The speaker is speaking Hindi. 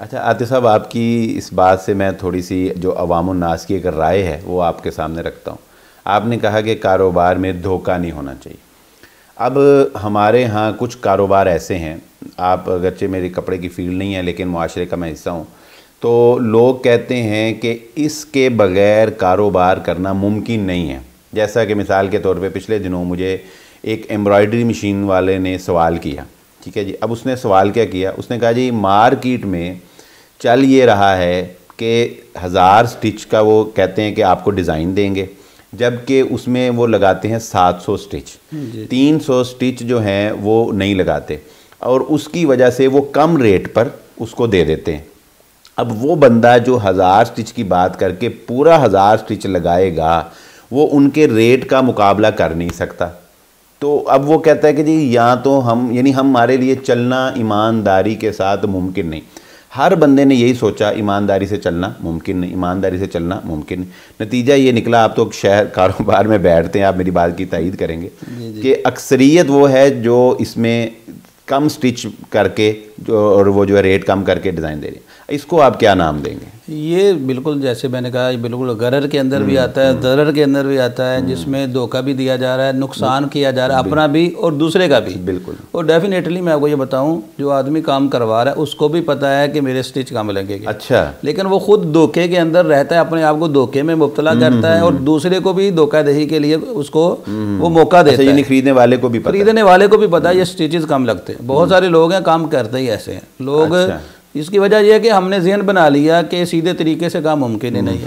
अच्छा आतिफ साहब, आपकी इस बात से मैं थोड़ी सी जो अवामुन नास की एक राय है वो आपके सामने रखता हूँ। आपने कहा कि कारोबार में धोखा नहीं होना चाहिए। अब हमारे यहाँ कुछ कारोबार ऐसे हैं, आप अगरचे मेरी कपड़े की फील्ड नहीं है लेकिन मुआशरे का मैं हिस्सा हूँ, तो लोग कहते हैं कि इसके बग़ैर कारोबार करना मुमकिन नहीं है। जैसा कि मिसाल के तौर पे पिछले दिनों मुझे एक एम्ब्रॉयडरी मशीन वाले ने सवाल किया, ठीक है जी। अब उसने सवाल क्या किया, उसने कहा जी मार्केट में चल ये रहा है कि 1000 स्टिच का वो कहते हैं कि आपको डिज़ाइन देंगे, जबकि उसमें वो लगाते हैं 700 स्टिच, 300 स्टिच जो हैं वो नहीं लगाते और उसकी वजह से वो कम रेट पर उसको दे देते हैं। अब वो बंदा जो 1000 स्टिच की बात करके पूरा 1000 स्टिच लगाएगा वो उनके रेट का मुकाबला कर नहीं सकता। तो अब वो कहता है कि जी या तो हम यानी हमारे लिए चलना ईमानदारी के साथ मुमकिन नहीं। हर बंदे ने यही सोचा ईमानदारी से चलना मुमकिन नहीं, ईमानदारी से चलना मुमकिन नहीं। नतीजा ये निकला, आप तो शहर कारोबार में बैठते हैं, आप मेरी बात की तायीद करेंगे कि अक्सरियत वो है जो इसमें कम स्टिच करके जो और वो जो है रेट कम करके डिज़ाइन दे रही है। इसको आप क्या नाम देंगे? ये बिल्कुल जैसे मैंने कहा, ये बिल्कुल गरर के अंदर भी आता है, दरर के अंदर भी आता है, जिसमें धोखा भी दिया जा रहा है, नुकसान किया जा रहा है, अपना भी और दूसरे का भी। बिल्कुल। और डेफिनेटली मैं आपको ये बताऊं, जो आदमी काम करवा रहा है उसको भी पता है कि मेरे स्टिच कम लगेंगे। अच्छा। लेकिन वो खुद धोखे के अंदर रहता है, अपने आप को धोखे में मुब्तला करता है और दूसरे को भी धोखाधही के लिए उसको वो मौका देता है। खरीदने वाले को भी पता, खरीदने वाले को भी पता है ये स्टिचेस कम लगते हैं। बहुत सारे लोग हैं काम करते ही ऐसे हैं लोग। इसकी वजह यह है कि हमने ज़हन बना लिया कि सीधे तरीके से काम मुमकिन ही नहीं है।